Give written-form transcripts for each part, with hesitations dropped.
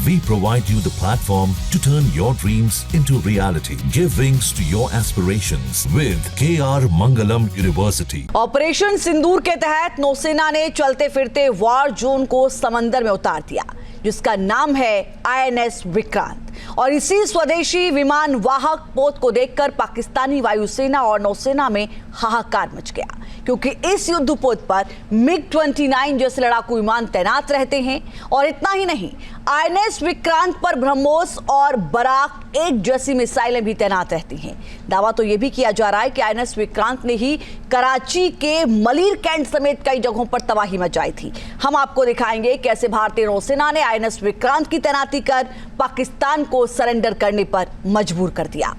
We provide you the platform to turn your dreams into reality. Give wings to your aspirations with KR Mangalam University. Operation Sindoor के तहत नौसेना ने चलते फिरते war zone को समंदर में उतार दिया, जिसका नाम है INS विक्रांत। और इसी स्वदेशी विमान वाहक पोत को देखकर पाकिस्तानी वायुसेना और नौसेना में हाहाकार मच गया, क्योंकि इस युद्धपोत पर MiG-29 जैसे लड़ाकू विमान तैनात रहते हैं। और इतना ही नहीं, INS विक्रांत पर ब्रह्मोस और बराक 1 जैसी मिसाइलें भी तैनात रहती हैं। दावा तो यह भी किया जा रहा है कि INS विक्रांत ने ही कराची के मलीर कैंट समेत कई जगहों पर तबाही मचाई थी। हम आपको दिखाएंगे कैसे भारतीय नौसेना ने INS विक्रांत की तैनाती कर पाकिस्तान को सरेंडर करने पर मजबूर कर दिया।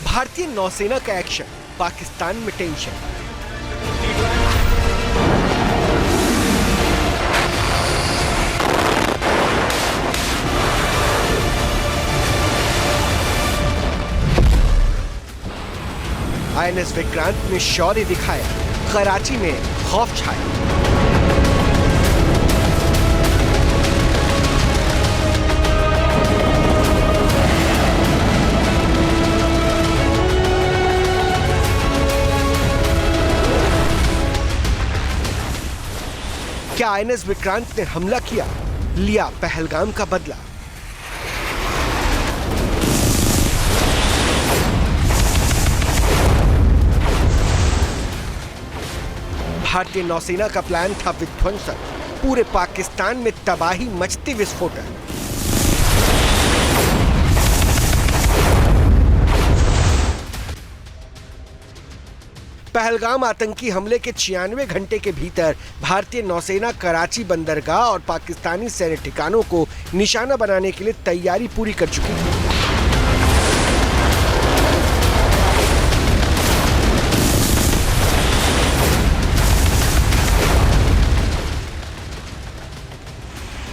भारतीय नौसेना का एक्शन, पाकिस्तान में टेंशन। INS विक्रांत ने शौर्य दिखाया, कराची में खौफ छाया। क्या INS विक्रांत ने हमला किया, लिया पहलगाम का बदला? भारतीय नौसेना का प्लान था विध्वंसक, पूरे पाकिस्तान में तबाही मचती विस्फोटक। पहलगाम आतंकी हमले के 96 घंटे के भीतर भारतीय नौसेना कराची बंदरगाह और पाकिस्तानी सैन्य ठिकानों को निशाना बनाने के लिए तैयारी पूरी कर चुकी थी।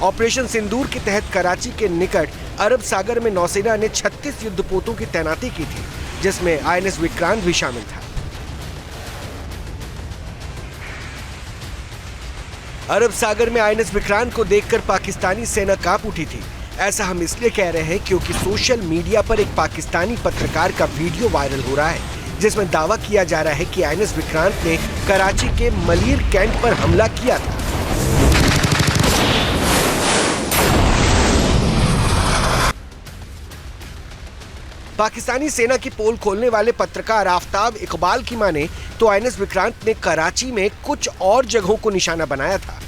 ऑपरेशन सिंदूर के तहत कराची के निकट अरब सागर में नौसेना ने 36 युद्धपोतों की तैनाती की थी, जिसमें INS विक्रांत भी शामिल था। अरब सागर में INS विक्रांत को देखकर पाकिस्तानी सेना कांप उठी थी। ऐसा हम इसलिए कह रहे हैं क्योंकि सोशल मीडिया पर एक पाकिस्तानी पत्रकार का वीडियो वायरल हो रहा है, जिसमें दावा किया जा रहा है कि INS विक्रांत ने कराची के मलीर कैंट पर हमला किया था। पाकिस्तानी सेना की पोल खोलने वाले पत्रकार आफ्ताब इकबाल की माने तो INS विक्रांत ने कराची में कुछ और जगहों को निशाना बनाया था।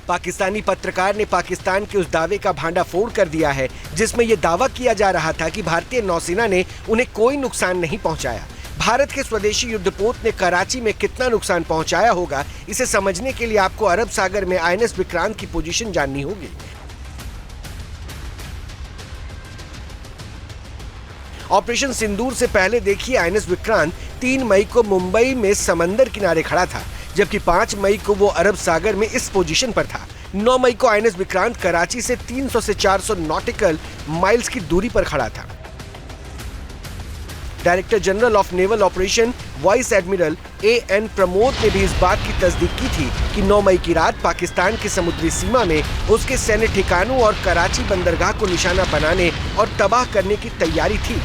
पाकिस्तानी पत्रकार ने पाकिस्तान के उस दावे का भांडाफोड़ कर दिया है, जिसमें यह दावा किया जा रहा था कि भारतीय नौसेना ने उन्हें कोई नुकसान नहीं पहुंचाया। भारत के स्वदेशी युद्धपोत ने कराची में कितना नुकसान पहुंचाया होगा, इसे समझने के लिए आपको अरब सागर में INS विक्रांत की पोजीशन जाननी होगी। ऑपरेशन सिंदूर से पहले देखिए INS विक्रांत 3 मई को मुंबई में समंदर किनारे खड़ा था, जबकि 5 मई को वो अरब सागर में इस पोजीशन पर था। 9 मई को INS विक्रांत कराची से 300 से 400 नॉटिकल माइल्स की दूरी पर खड़ा था। Director general of naval operation vice admiral AN Pramod ने भी इस बात की तस्दीक की थी कि 9 मई की रात पाकिस्तान की समुद्री सीमा में उसके सैन्य ठिकानों और कराची बंदरगाह को निशाना बनाने और तबाह करने की तैयारी थी।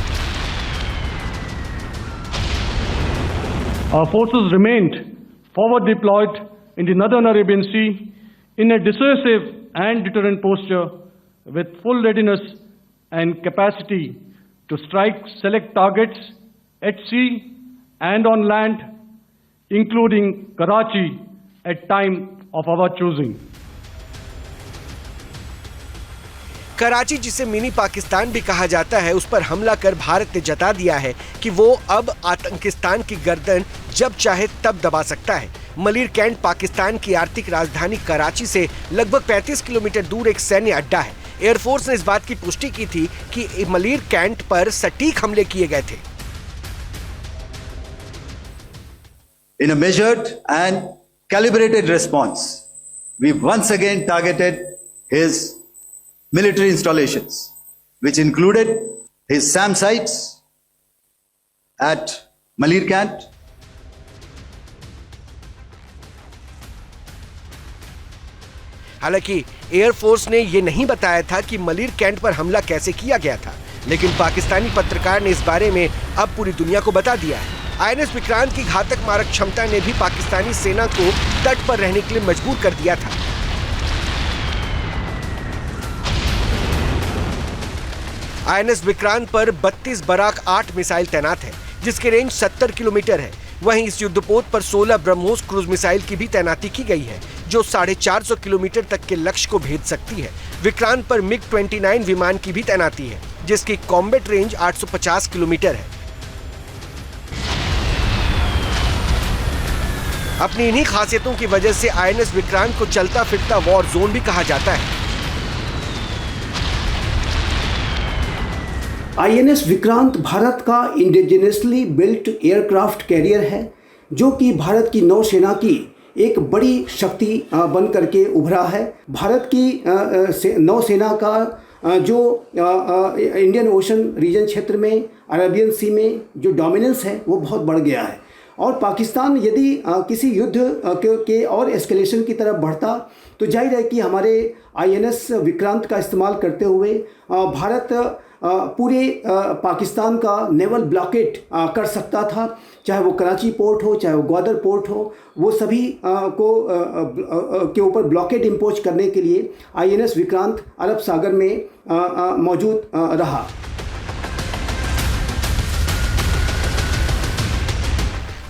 Our forces remained forward deployed in the Northern Arabian Sea in a dissuasive and deterrent posture with full readiness and capacity to strike select targets at sea and on land, including Karachi at time of our choosing. Karachi, जिसे mini Pakistan भी कहा जाता है, उस पर हमला कर भारत ने जता दिया है कि वो अब आतंकिस्तान की गर्दन जब चाहे तब दबा सकता है। मलिर कैंट पाकिस्तान की आर्थिक राजधानी कराची से लगभग 35 किलोमीटर दूर एक सैन्य अड्डा है। एयरफोर्स ने इस बात की पुष्टि की थी कि मलिर कैंट पर सटीक हमले किए गए थे। In a measured and calibrated response, we once again targeted his military installations, which included his SAM sites at Malir Cant, हालांकि एयरफोर्स ने यह नहीं बताया था कि मलिर कैंट पर हमला कैसे किया गया था, लेकिन पाकिस्तानी पत्रकार ने इस बारे में अब पूरी दुनिया को बता दिया है। INS विक्रांत की घातक मारक क्षमता ने भी पाकिस्तानी सेना को तट पर रहने के लिए मजबूर कर दिया था। INS विक्रांत पर 32 बराक 8 मिसाइल तैनात है, जिसकी रेंज 70 किलोमीटर है। वहीं इस युद्धपोत पर 16 ब्रह्मोस क्रूज मिसाइल की भी तैनाती की गई है, जो 450 किलोमीटर तक के लक्ष्य को भेद सकती है। विक्रांत पर MiG-29 विमान की भी तैनाती है, जिसकी कॉम्बैट रेंज 850 किलोमीटर है। अपनी इन्हीं खासियतों की वजह से INS विक्रांत को चलता फिरता वॉर जोन भी कहा जाता है। INS विक्रांत भारत का इंडिजिनसली बिल्ट एयरक्राफ्ट कैरियर है, जो कि भारत की नौसेना की एक बड़ी शक्ति बन करके उभरा है। भारत की नौसेना का जो इंडियन ओशन रीजन क्षेत्र में, अरेबियन सी में जो डोमिनेंस है वो बहुत बढ़ गया है। और पाकिस्तान यदि किसी युद्ध के और एस्केलेशन की तरफ बढ़ता तो जाहिर है कि हमारे INS विक्रांत का इस्तेमाल करते हुए भारत पूरे पाकिस्तान का नेवल ब्लॉकेट कर सकता था, चाहे वो कराची पोर्ट हो, चाहे वो ग्वादर पोर्ट हो, वो सभी के ऊपर ब्लॉकेट इम्पोज करने के लिए INS विक्रांत अरब सागर में मौजूद रहा।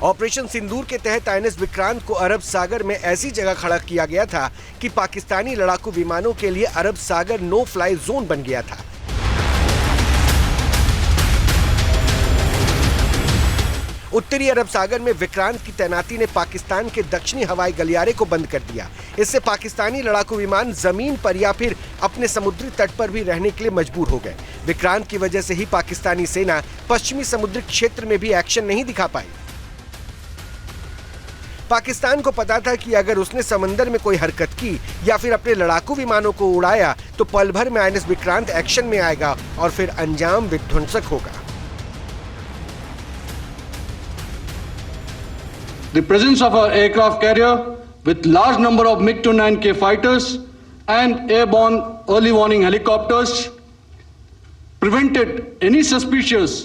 ऑपरेशन सिंदूर के तहत INS विक्रांत को अरब सागर में ऐसी जगह खड़ा किया गया था कि पाकिस्तानी लड़ाकू विमानों के लिए अरब सागर नो फ्लाई जोन बन गया था। उत्तरी अरब सागर में विक्रांत की तैनाती ने पाकिस्तान के दक्षिणी हवाई गलियारे को बंद कर दिया। इससे पाकिस्तानी लड़ाकू विमान जमीन पर या फिर अपने समुद्री तट पर भी रहने के लिए मजबूर हो गए। विक्रांत की वजह से ही पाकिस्तानी सेना पश्चिमी समुद्री क्षेत्र में भी एक्शन नहीं दिखा पाई। पाकिस्तान को पता था कि अगर उसने समंदर में कोई हरकत की या फिर अपने लड़ाकू विमानों को उड़ाया तो पल भर में INS विक्रांत एक्शन में आएगा और फिर अंजाम विध्वंसक होगा। The presence of our aircraft carrier with large number of MiG-29K fighters and airborne early warning helicopters prevented any suspicious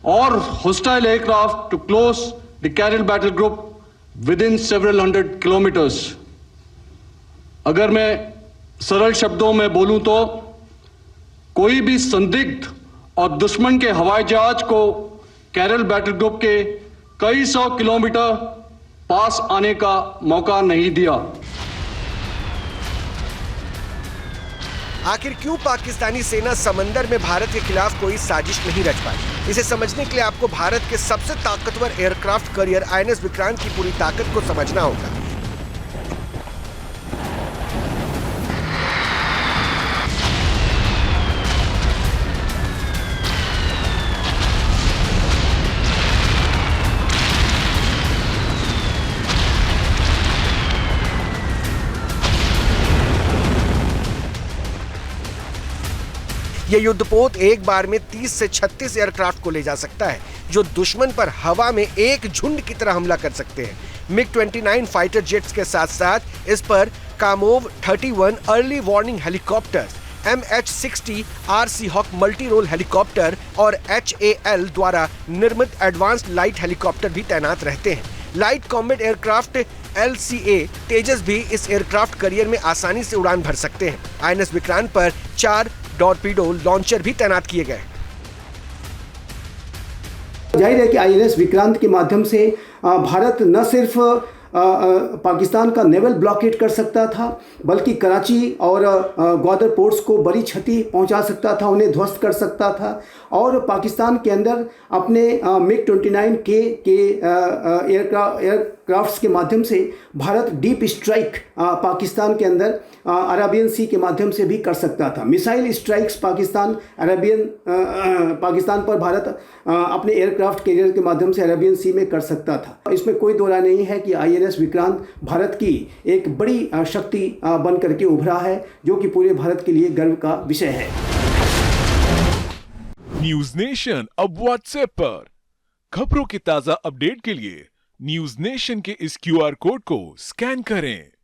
or hostile aircraft to close the Karel battle group within several hundred kilometers. अगर मैं सरल शब्दों में बोलूं तो कोई भी संदिग्ध और दुश्मन के हवाई जहाज को कैरल बैटल ग्रुप के कई सौ किलोमीटर पास आने का मौका नहीं दिया। आखिर क्यों पाकिस्तानी सेना समंदर में भारत के खिलाफ कोई साजिश नहीं रच पाई? इसे समझने के लिए आपको भारत के सबसे ताकतवर एयरक्राफ्ट कैरियर INS विक्रांत की पूरी ताकत को समझना होगा। यह युद्धपोत एक बार में 30 से 36 एयरक्राफ्ट को ले जा सकता है, जो दुश्मन पर हवा में एक झुंड की तरह हमला कर सकते हैं। MiG-29 फाइटर जेट्स के साथ साथ इस पर Kamov 31 early warning helicopters, MH-60 RC hawk multi role helicopter और HAL द्वारा निर्मित एडवांस्ड लाइट हेलीकॉप्टर भी तैनात रहते हैं। लाइट कॉम्बैट एयरक्राफ्ट LCA तेजस भी इस एयरक्राफ्ट कैरियर में आसानी से उड़ान भर सकते हैं। INS विक्रांत पर 4 टॉर्पीडो लॉन्चर भी तैनात किए गए। जाहिर है कि INS विक्रांत के माध्यम से भारत न सिर्फ पाकिस्तान का नेवल ब्लॉकेट कर सकता था, बल्कि कराची और ग्वादर पोर्ट्स को बड़ी क्षति पहुंचा सकता था, उन्हें ध्वस्त कर सकता था और पाकिस्तान के अंदर अपने MiG-29K के एयरक्राफ्ट्स के माध्यम से भारत डीप स्ट्राइक पाकिस्तान के अंदर अरेबियन सी के माध्यम से भी कर सकता था। मिसाइल स्ट्राइक्स पाकिस्तान पर भारत अपने एयरक्राफ्ट कैरियर के माध्यम से अरेबियन सी में कर सकता था। इसमें कोई दो राय नहीं है कि INS विक्रांत भारत की एक बड़ी शक्ति बन करके उभरा है, जो कि पूरे भारत के लिए गर्व का विषय है। न्यूज नेशन अब व्हाट्सएप पर खबरों के ताजा अपडेट के लिए न्यूज नेशन के इस QR कोड को स्कैन करें।